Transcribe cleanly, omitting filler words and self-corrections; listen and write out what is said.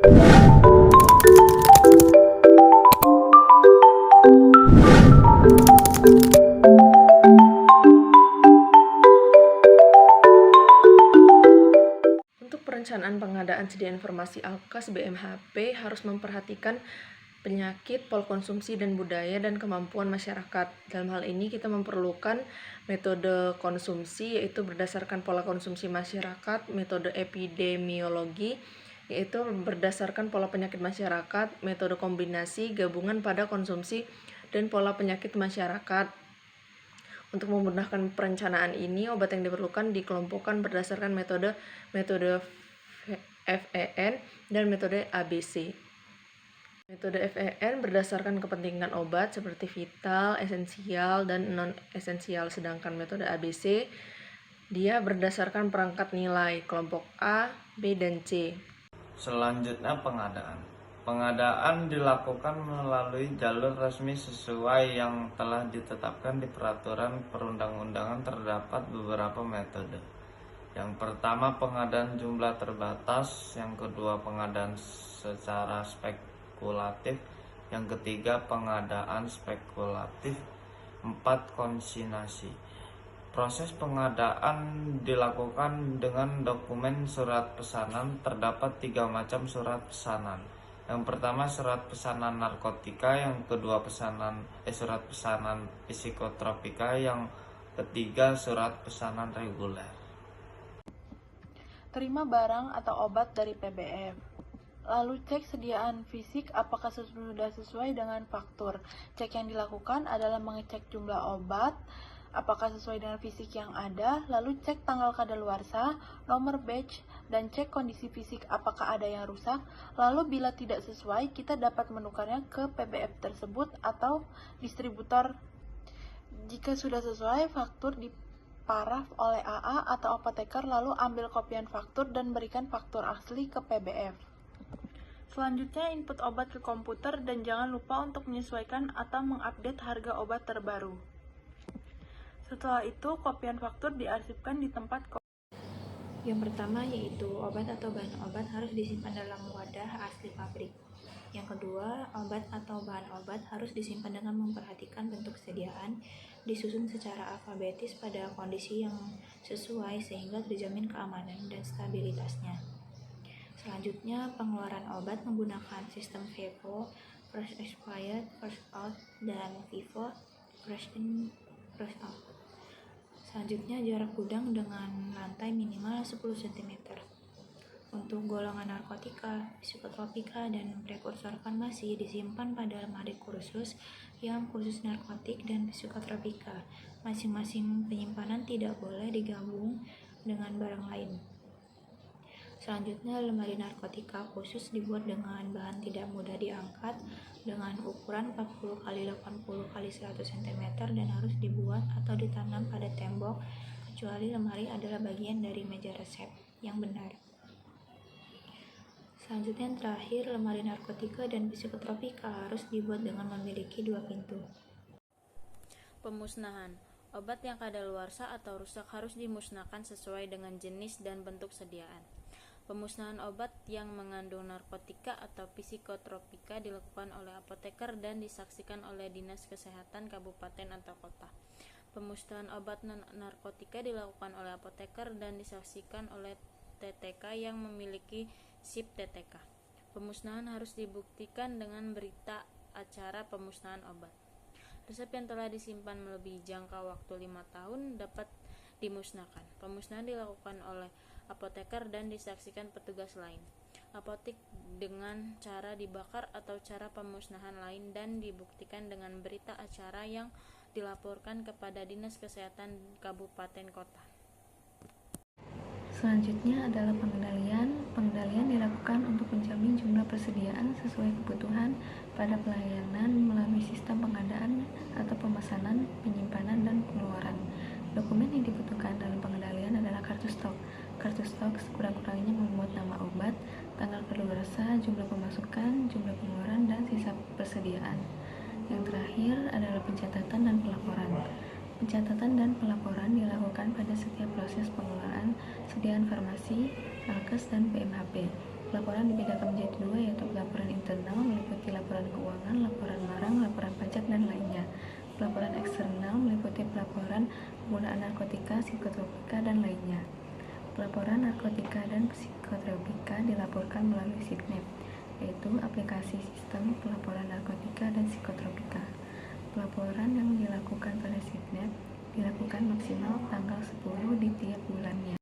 Untuk perencanaan pengadaan sedia informasi Alkes BMHP harus memperhatikan penyakit, pola konsumsi dan budaya dan kemampuan masyarakat. Dalam hal ini kita memerlukan metode konsumsi, yaitu berdasarkan pola konsumsi masyarakat, metode epidemiologi, yaitu berdasarkan pola penyakit masyarakat, metode kombinasi gabungan pada konsumsi dan pola penyakit masyarakat. Untuk memudahkan perencanaan ini, obat yang diperlukan dikelompokkan berdasarkan metode FEN dan metode ABC. Metode FEN berdasarkan kepentingan obat seperti vital, esensial, dan non-esensial, sedangkan metode ABC dia berdasarkan perangkat nilai kelompok A, B, dan C. Selanjutnya pengadaan. Pengadaan dilakukan melalui jalur resmi sesuai yang telah ditetapkan di peraturan perundang-undangan. Terdapat beberapa metode. Yang pertama pengadaan jumlah terbatas, yang kedua pengadaan secara spekulatif, yang ketiga pengadaan spekulatif, 4 konsinyasi. Proses pengadaan dilakukan dengan dokumen surat pesanan. Terdapat 3 macam surat pesanan. Yang pertama surat pesanan narkotika, yang kedua surat pesanan psikotropika, yang ketiga surat pesanan reguler. Terima barang atau obat dari PBM. Lalu cek sediaan fisik apakah sudah sesuai dengan faktur. Cek yang dilakukan adalah mengecek jumlah obat, apakah sesuai dengan fisik yang ada, lalu cek tanggal kadaluarsa, nomor batch, dan cek kondisi fisik apakah ada yang rusak. Lalu bila tidak sesuai, kita dapat menukarnya ke PBM tersebut atau distributor. Jika sudah sesuai, faktur diparaf oleh AA atau apoteker, lalu ambil kopian faktur dan berikan faktur asli ke PBF. Selanjutnya input obat ke komputer dan jangan lupa untuk menyesuaikan atau mengupdate harga obat terbaru. Setelah itu, kopian faktur diarsipkan di tempat Yang pertama yaitu obat atau bahan obat harus disimpan dalam wadah asli pabrik. Yang kedua, obat atau bahan obat harus disimpan dengan memperhatikan bentuk sediaan, disusun secara alfabetis pada kondisi yang sesuai sehingga terjamin keamanan dan stabilitasnya. Selanjutnya, pengeluaran obat menggunakan sistem FIFO, First Expired, First Out, dan FIFO, First In, First Out. Selanjutnya, jarak gudang dengan lantai minimal 10 cm. Untuk golongan narkotika, psikotropika, dan prekursor farmasi disimpan pada lemari khusus yang khusus narkotik dan psikotropika. Masing-masing penyimpanan tidak boleh digabung dengan barang lain. Selanjutnya, lemari narkotika khusus dibuat dengan bahan tidak mudah diangkat dengan ukuran 40 x 80 x 100 cm dan harus dibuat atau ditanam pada tembok kecuali lemari adalah bagian dari meja resep yang benar. Selanjutnya yang terakhir, lemari narkotika dan psikotropika harus dibuat dengan memiliki 2 pintu. Pemusnahan. Obat yang kadaluarsa atau rusak harus dimusnahkan sesuai dengan jenis dan bentuk sediaan. Pemusnahan obat yang mengandung narkotika atau psikotropika dilakukan oleh apoteker dan disaksikan oleh Dinas Kesehatan Kabupaten atau Kota. Pemusnahan obat narkotika dilakukan oleh apoteker dan disaksikan oleh TTK yang memiliki SIP TTK. Pemusnahan harus dibuktikan dengan berita acara pemusnahan obat. Resep yang telah disimpan melebihi jangka waktu 5 tahun dapat dimusnahkan. Pemusnahan dilakukan oleh apoteker dan disaksikan petugas lain. Apotek dengan cara dibakar atau cara pemusnahan lain dan dibuktikan dengan berita acara yang dilaporkan kepada Dinas Kesehatan Kabupaten Kota. Selanjutnya adalah pengendalian. Pengendalian dilakukan untuk menjamin jumlah persediaan sesuai kebutuhan pada pelayanan melalui sistem pengadaan atau pemesanan, penyimpanan, dan pengeluaran. Dokumen yang dibutuhkan dalam pengendalian adalah kartu stok. Kartu stok sekurang-kurangnya memuat nama obat, tanggal kadaluarsa, jumlah pemasukan, jumlah pengeluaran, dan sisa persediaan. Yang terakhir adalah pencatatan dan pelaporan. Pencatatan dan pelaporan dilakukan pada setiap proses pengelolaan sediaan farmasi, Alkes, dan BMHP. Pelaporan dibedakan menjadi dua, yaitu pelaporan internal meliputi laporan keuangan, laporan barang, laporan pajak, dan lainnya. Pelaporan eksternal meliputi pelaporan penggunaan narkotika, psikotropika, dan lainnya. Pelaporan narkotika dan psikotropika dilaporkan melalui SITNEP, yaitu aplikasi sistem pelaporan narkotika dan psikotropika. Pelaporan yang dilakukan pada SITNEP dilakukan maksimal tanggal 10 di tiap bulannya.